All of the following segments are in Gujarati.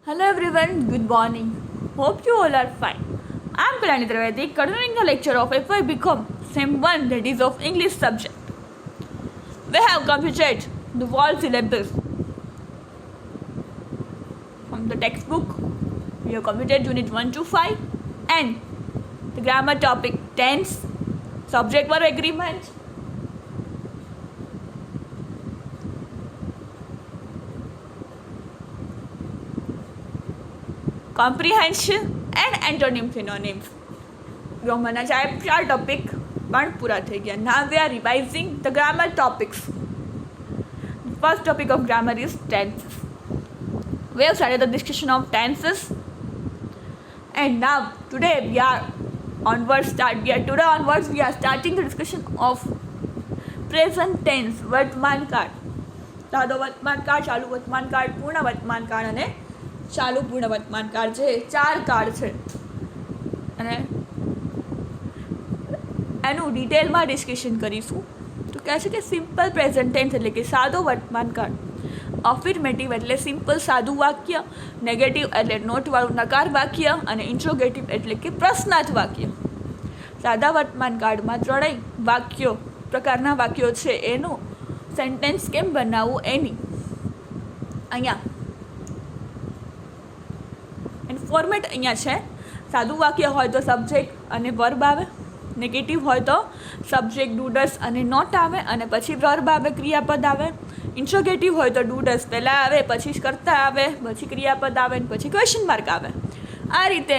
Hello everyone, good morning. Hope you all are fine. I am Kalani Trivedi, continuing the lecture of FY Become Sem 1, that is of English subject. We have completed the whole syllabus from the textbook. We have completed unit 1 to 5 and the grammar topic tense, subject verb agreement, comprehension and antonym synonyms. ગ્રામરના ચાર ટોપિક પણ પૂરા થઈ ગયા. Now we are revising the grammar topics. The first topic of grammar is tenses. We have started the discussion of tenses, and now today we are starting the discussion of present tense. વર્તમાન કાળ, સાદો વર્તમાન કાળ, ચાલુ વર્તમાન કાળ, પૂર્ણ વર્તમાન કાળ અને ચાલુ પૂર્ણ વર્તમાન કાળ છે. ચાર કાળ છે અને એનું ડિટેલમાં ડિસ્કશન કરીશું. તો કહે છે કે સિમ્પલ પ્રેઝન્ટ ટેન્સ એટલે કે સાદો વર્તમાન કાળ, અફિર્મેટિવ એટલે સિમ્પલ સાદું વાક્ય, નેગેટિવ એટલે નોટવાળું નકાર વાક્ય અને ઇન્ટ્રોગેટિવ એટલે કે પ્રશ્નાર્થ વાક્ય. સાદા વર્તમાન કાળમાં ત્રણેય પ્રકારના વાક્યો છે. એનું સેન્ટેન્સ કેમ બનાવવું એની અહીંયા એનું ફોર્મેટ અહીંયા છે. સાદું વાક્ય હોય તો સબ્જેક્ટ અને વર્બ આવે, નેગેટિવ હોય તો સબ્જેક્ટ ડુ ડસ અને નોટ આવે અને પછી વર્બ આવે, ક્રિયાપદ આવે. ઇન્ટ્રોગેટિવ હોય તો ડુ ડસ પહેલાં આવે, પછી કર્તા આવે, પછી ક્રિયાપદ આવે અને પછી ક્વેશ્ચન માર્ક આવે. આ રીતે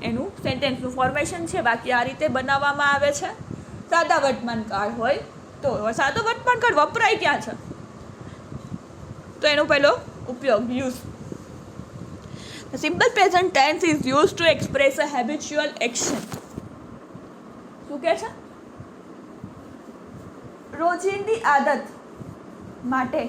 એનું સેન્ટેન્સનું ફોર્મેશન છે. વાક્ય આ રીતે બનાવવામાં આવે છે. સાદા વર્તમાન કાળ હોય તો સાદો વર્તમાન કાળ વપરાય ક્યાં છે તો એનો પહેલો ઉપયોગ use. The simple present tense is used to express a habitual action. શું કહે છે? રોજિંદી આદત માટે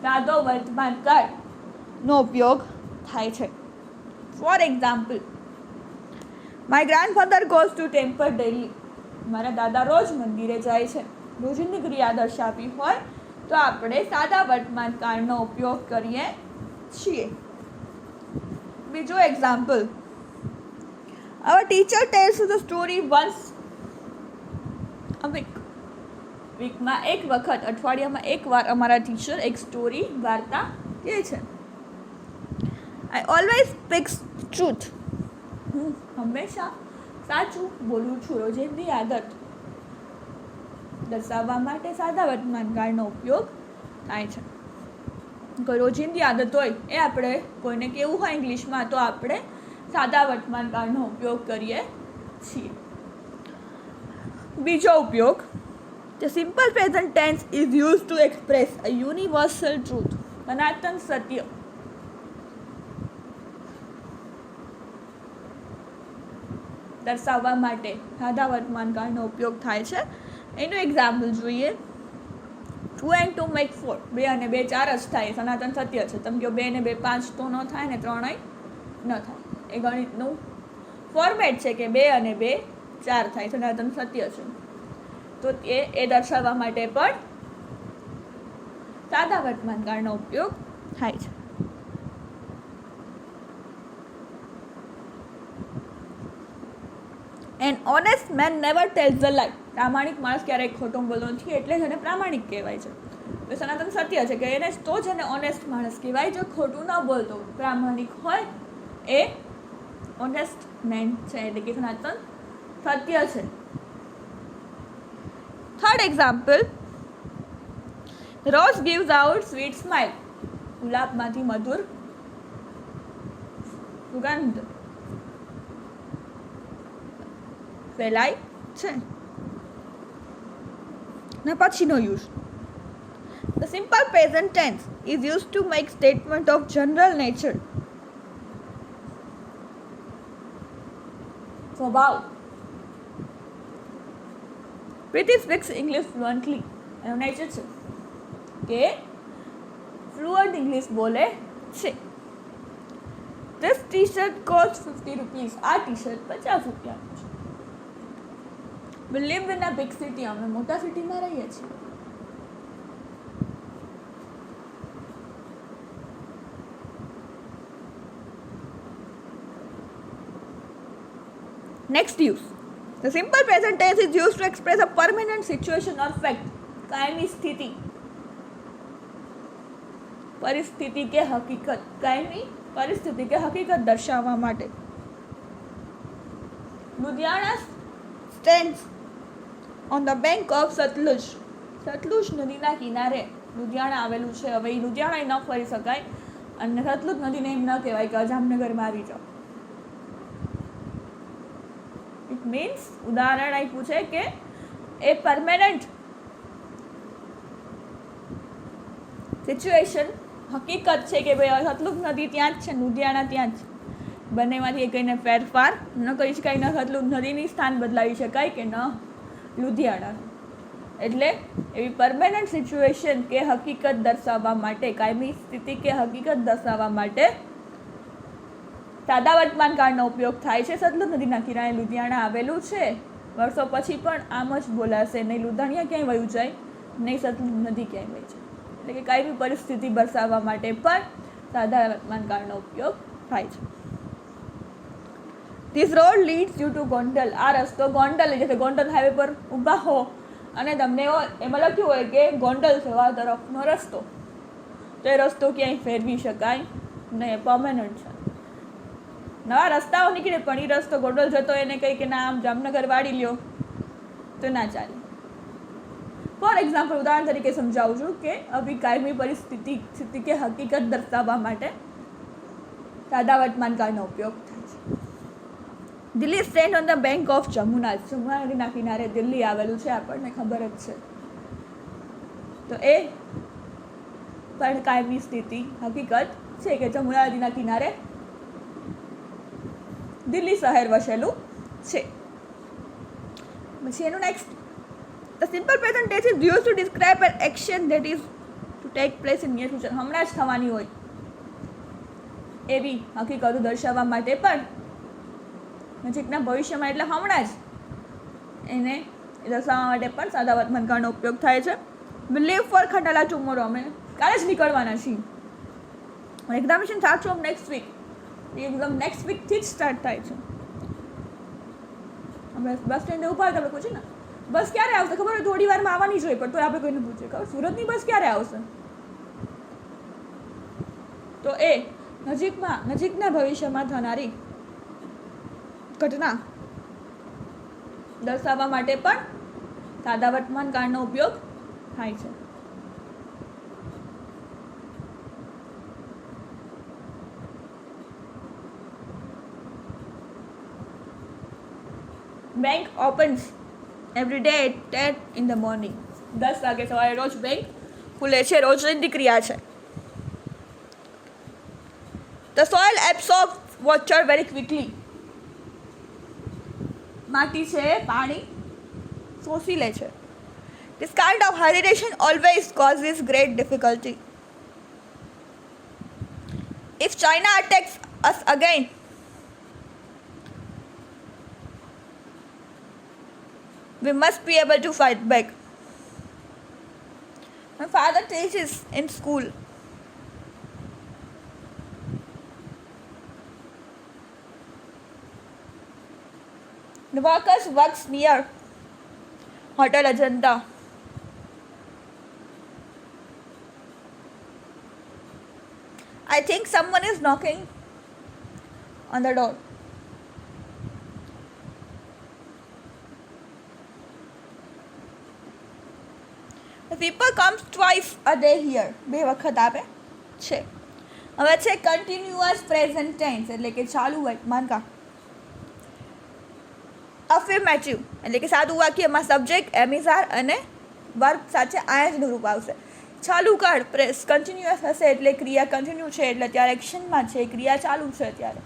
સાદો વર્તમાન કાળનો ઉપયોગ થાય છે. For example, my grandfather goes to temple daily. મારા દાદા રોજ મંદિરે જાય છે. રોજિંદી ક્રિયા દર્શાવી હોય તો આપણે સાદા વર્તમાન કાળનો ઉપયોગ કરીએ છીએ. બીજો example, our teacher tells us the story once a week. વીકમાં એક વખત, અઠવાડિયામાં એક વાર અમારા ટીચર એક સ્ટોરી વાર્તા કહે છે. I always speaks truth. હું હંમેશા સાચું બોલું છું. રોજિંદી આદત દર્શાવવા માટે સાદા વર્તમાન કાળનો ઉપયોગ થાય છે. કોઈ રોજિંદી આદત હોય એ આપણે કોઈને કહેવું હોય ઇંગ્લિશમાં તો આપણે સાદા વર્તમાન કાળનો ઉપયોગ કરીએ છીએ. બીજો ઉપયોગ, the simple present tense is used to express a universal truth. સનાતન સત્ય દર્શાવવા માટે સાદા વર્તમાન કાળનો ઉપયોગ થાય છે. એનું એક્ઝામ્પલ જોઈએ. 2 and 2 make 4. 2 અને 2 4 જ થાય. સનાતન સત્ય છે. તમે કહો 2 ને 2 5 તો ન થાય ને 3 ન થાય. એ ગણિતનું ફોર્મેટ છે કે 2 અને 2 4 થાય. સનાતન સત્ય છે. તો એ દર્શાવવા માટે પણ સાદા વર્તમાન કાળનો ઉપયોગ થાય છે. An honest man never tells a lie. પ્રામાણિક માણસ ક્યારેય ખોટું બોલતો નથી એટલે જ એને પ્રામાણિક કહેવાય છે. તો સનાતન સત્ય છે કે એને તો જ એને ઓનેસ્ટ માણસ કહેવાય. જો ખોટું ન બોલતો પ્રામાણિક હોય એ ઓનેસ્ટ મેન છે, એટલે કે સનાતન સત્ય છે. Third example, rose gives out sweet smile. ગુલાબમાંથી મધુર સુગંધ ફેલાય છે. ને પછીનો use, the simple present tense is used to make statement of general nature. સ્વભાવ. પ્રીતિ સ્પીક્સ ઇંગ્લિશ ફ્લુઅન્ટલી. એનો નેચર છે કે ફ્લુઅન્ટ ઇંગ્લિશ બોલે છે. This t-shirt cost 50 rupees. આ ટી શર્ટ 50 રૂપિયાનું છે. We live in a big city. અમે મોટા સિટીમાં રહીએ છીએ. Next use. The simple present tense is used to express a permanent situation or fact. કાયમી સ્થિતિ, પરિસ્થિતિ કે હકીકત, કાયમી પરિસ્થિતિ કે હકીકત દર્શાવવા માટે. Ludhiana stands on the bank of Sutlej. Sutlej નદીના કિનારે લુધિયાણા આવેલું છે. હવે એ લુધિયાણા ન ફરી શકાય અને સતલુજ નદીને એમ ન કહેવાય કે જામનગરમાં આવી જાઓ. ઇટ મીન્સ ઉદાહરણ આપ્યું છે કે એ પરમેનન્ટ સિચ્યુએશન, હકીકત છે કે ભાઈ સતલુજ નદી ત્યાં જ છે, લુધિયાણા ત્યાં જ. બંનેમાંથી કંઈને ફેરફાર ન કરી શકાય, ન સતલુજ નદીની સ્થાન બદલાવી શકાય કે ન લુધિયાણાનું. એટલે એવી પરમેનન્ટ સિચ્યુએશન કે હકીકત દર્શાવવા માટે, કાયમી સ્થિતિ કે હકીકત દર્શાવવા માટે સાદા વર્તમાન કાળનો ઉપયોગ થાય છે. સતલુજ નદીના કિનારે લુધિયાણા આવેલું છે. વર્ષો પછી પણ આમ જ બોલાશે. નહીં લુધિયાણા ક્યાંય વયું જાય, નહીં સતલુજ નદી ક્યાંય વહી જાય. એટલે કે કાયમી પરિસ્થિતિ દર્શાવવા માટે પણ સાદા વર્તમાન કાળનો ઉપયોગ થાય છે. This road leads you to Gondal. આ રસ્તો ગોંડલ લઈ જશે. ગોંડલ હાઈવે પર ઊભા હો અને તમને એમાં લખ્યું હોય કે ગોંડલ જવા તરફનો રસ્તો, તો એ રસ્તો ક્યાંય ફેરવી શકાય નહીં, પરમેનન્ટ છે. નવા રસ્તાઓ નીકળે પણ એ રસ્તો ગોંડલ જતો એને કંઈ કે ના આમ જામનગર વાળી લ્યો તો ના ચાલે. ફોર એક્ઝામ્પલ, ઉદાહરણ તરીકે સમજાવું છું કે અભી કાયમી પરિસ્થિતિ સ્થિતિ કે હકીકત દર્શાવવા માટે સાદા વર્તમાન કાળનો ઉપયોગ થાય છે. Delhi stand on the bank of Jamuna. Jamuna નદીના કિનારે દિલ્હી આવેલું છે, આપણને ખબર જ છે. તો એ પણ કાયમી સ્થિતિ હકીકત છે કે જમુના નદીના કિનારે દિલ્હી શહેર વસેલું છે. પછી એનું next, the simple present tense is used to describe an action that is to take place in near future. હમણાં જ થવાની હોય એવી હકીકતો દર્શાવવા માટે પણ નજીકના ભવિષ્યમાં એટલે હમણાં જ એને દર્શાવવા માટે પણ સાદા વર્તમાન કાળનો ઉપયોગ થાય છે. We leave for Khandala tomorrow. અમે કાલે જ નીકળવાના છીએ. Examination start from next week. Exam next વીકથી જ સ્ટાર્ટ થાય છે. અમે બસ સ્ટેન્ડે ઊભા હતા, આપણે પૂછીએ ને બસ ક્યારે આવશે, ખબર હોય થોડી વારમાં આવવાની જ હોય, પણ તો આપણે કોઈને પૂછીએ ખબર સુરતની બસ ક્યારે આવશે. તો એ નજીકના ભવિષ્યમાં થનારી ઘટના દર્શાવવા માટે પણ સાદા વર્તમાન કાળનો ઉપયોગ થાય છે. Bank opens every day at 10 in the morning. 10 વાગે સવારે રોજ બેંક ખુલે છે, રોજની ક્રિયા છે. The soil absorbs water very quickly. માટી છે પાણી શોષી લે છે. This kind of hydration always causes great difficulty. If China attacks us again, we must be able to fight back. My father teaches in school. The workers works near Hotel Ajanta. I think someone is knocking on the door. The people comes twice a day here. બે વખત આવે છે. હવે છે કન્ટિન્યુઅસ પ્રેઝન્ટ ટેન્સ એટલે કે ચાલુ વર્તમાન કાળ. અફર્મેટિવ એટલે કે સાદું વાક્યમાં સબ્જેક્ટ એમિઝાર અને વર્બ સાથે આયંજનું રૂપ આવશે. ચાલુ કાળ કન્ટિન્યુઅસ હશે એટલે ક્રિયા કન્ટિન્યુ છે એટલે ત્યારે એક્શનમાં છે, ક્રિયા ચાલુ છે ત્યારે.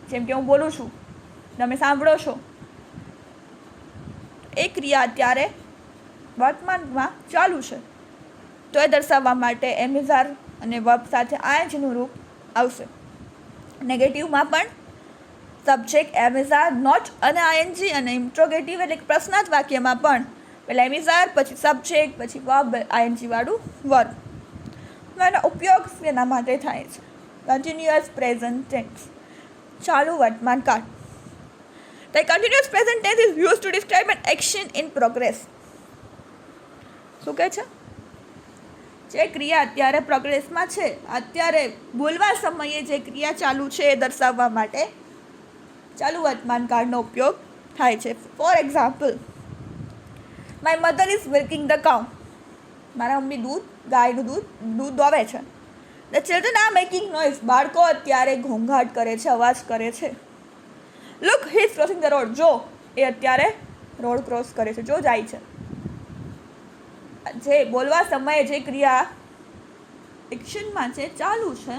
જેમ કે હું બોલું છું, તમે સાંભળો છો, એ ક્રિયા અત્યારે વર્તમાનમાં ચાલુ છે. તો એ દર્શાવવા માટે એમિઝાર અને વર્બ સાથે આયંજનું રૂપ આવશે. નેગેટિવમાં પણ સબ્જેક્ટ એમિઝાર નોટ અને આઈએનજી, અને ઇન્ટ્રોગેટિવ એટલે પ્રશ્નાર્થ વાક્યમાં પણ પહેલાં એમિઝાર પછી સબ્જેક્ટ પછી વર્બ આઈએનજી વાળું વર્બ. એનો ઉપયોગ એના માટે થાય છે કન્ટિન્યુઅસ પ્રેઝન્ટ ટેન્સ, ચાલુ વર્તમાન કાળ. The continuous present tense is used to describe an action in progress. શું કહે છે? જે ક્રિયા અત્યારે પ્રોગ્રેસમાં છે, અત્યારે બોલવા સમયે જે ક્રિયા ચાલુ છે એ દર્શાવવા માટે ચાલુ વર્તમાન કાળનો ઉપયોગ થાય છે. For example, my mother is milking the cow. મારા મમ્મી ગાયનું દૂધ દોવે છે. The children are making noise. બાળકો અત્યારે ઘોંઘાટ કરે છે, અવાજ કરે છે. Look, he is crossing the road. જો, એ અત્યારે રોડ ક્રોસ કરે છે, જો જાય છે. જે બોલવા સમયે જે ક્રિયા એક્શનમાં છે, ચાલુ છે,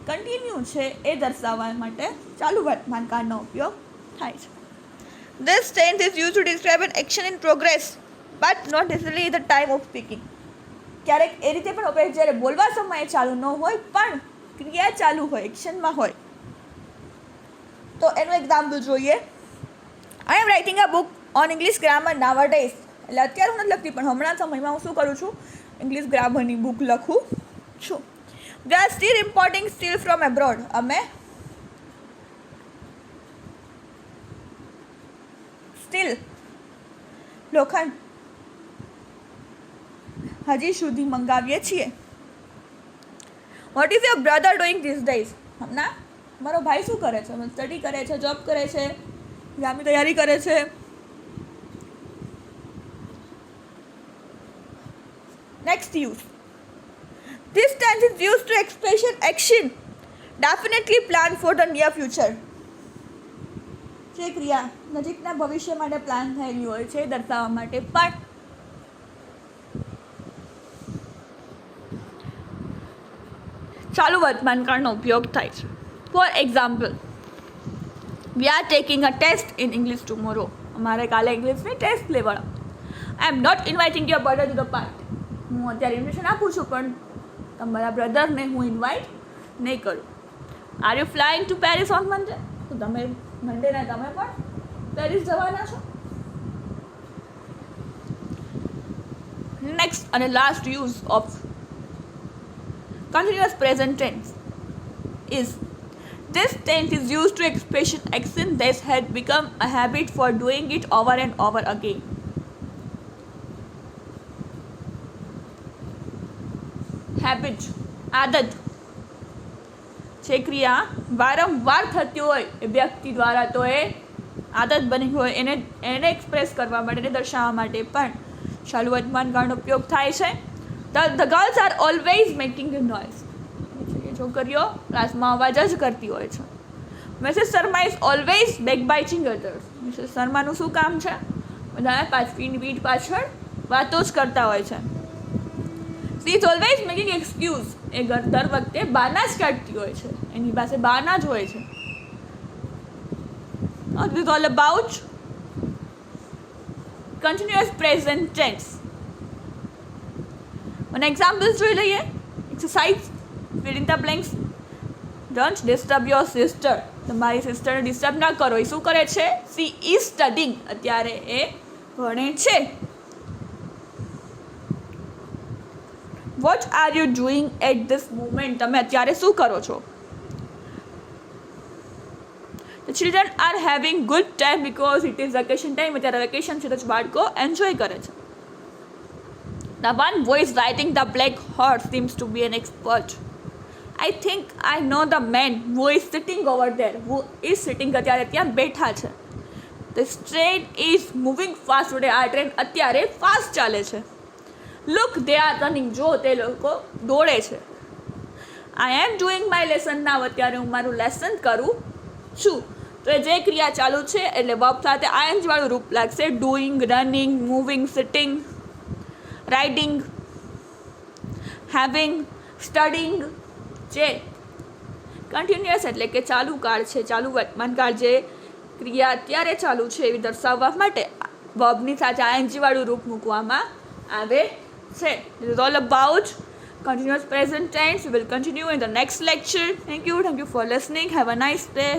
કન્ટિન્યુ છે, એ દર્શાવવા માટે ચાલુ વર્તમાન કાળનો ઉપયોગ થાય છે. This tense is used to describe an action in progress, but not necessarily the time of speaking. ક્યારેક એ રીતે પણ વપરાય જ્યારે બોલવા સમયે ચાલુ ન હોય પણ ક્રિયા ચાલુ હોય, એક્શનમાં હોય. તો એનું એક્ઝામ્પલ જોઈએ. I am writing a book on English grammar nowadays. એટલે અત્યારે હું નથી લખતી, પણ હમણાં સમયમાં હું શું કરું છું, ઇંગ્લિશ ગ્રામરની બુક લખું છું. We are still importing steel from abroad. અમે સ્ટીલ લોખંડ હજી સુધી મંગાવીએ છીએ. What is your brother doing this days. હમણાં મારો ભાઈ શું કરે છે? સ્ટડી કરે છે, જોબ કરે છે, એક્ઝામની તૈયારી કરે છે. Next use. This tense is used to express an action definitely planned for the near future. જે ક્રિયા નજીકના ભવિષ્ય માટે પ્લાન થયેલી હોય છે દર્શાવવા માટે પણ ચાલુ વર્તમાન કાળનો ઉપયોગ થાય છે. For example, we are taking a test in English tomorrow. અમારે કાલે ઇંગ્લિશની ટેસ્ટ લેવાના. I am not inviting your brother to the party. હું અત્યારે ઇન્વિટેશન આપું છું પણ તમારા બ્રધરને હું ઇન્વાઇટ નહીં કરું. Are you flying to Paris on Monday. તો તમે મંડેના તમે પણ પેરિસ જવાના છો. નેક્સ્ટ અને last use of continuous present tense is this tense is used to express an action that had become a habit for doing it over and over again. Habit, આદત. જે ક્રિયા વારંવાર થતી હોય એ વ્યક્તિ દ્વારા, તો એ આદત બની હોય એને એક્સપ્રેસ કરવા માટે, એને દર્શાવવા માટે પણ ચાલુ વર્તમાન કાળનો ઉપયોગ થાય છે. The girls are always making a noise. છોકરીઓ ક્લાસમાં અવાજ જ કરતી હોય છે. Mrs Sharma is always backbiting others. Mrs શર્માનું શું કામ છે? બધા પીઠ પાછળ વાતો જ કરતા હોય છે. She is always making excuse. એ દર વખતે બહાના જ કાઢતી હોય છે, એની પાસે બહાના જ હોય છે. It is all about continuous present tense. અને એક્ઝામ્પલ્સ જોઈ લઈએ. Exercise, fill in the blanks. Don't disturb your sister. તમારી સિસ્ટરને ડિસ્ટર્બ ના કરો. એ શું કરે છે? She is studying. અત્યારે એ ભણે છે. What are you doing at this moment? તમે અત્યારે શું કરો છો? The children are having good time because it is vacation time. અત્યારે વેકેશન છે તો બાળકો એન્જોય કરે છે. The one who is riding the black horse seems to be an expert. I think I know the man who is sitting over there. Who is sitting અત્યારે ત્યાં બેઠા છે. This train is moving fast today. આ ટ્રેન અત્યારે ફાસ્ટ ચાલે છે. Look, they are running. જો, તે લોકો દોડે છે. I am doing my lesson now. અત્યારે હું મારું લેસન કરું છું. તો એ જે ક્રિયા ચાલુ છે એટલે વર્બ સાથે ing વાળું રૂપ લાગશે. Doing, running, moving, sitting, riding, having, studying. જે કન્ટિન્યુઅસ એટલે કે ચાલુ કાળ છે, ચાલુ વર્તમાન કાળ, જે ક્રિયા અત્યારે ચાલુ છે એવી દર્શાવવા માટે વર્બની સાથે ing વાળું રૂપ મૂકવામાં આવે છે. This is all about continuous present tense. We will continue in the next lecture. Thank you for listening. Have a nice day.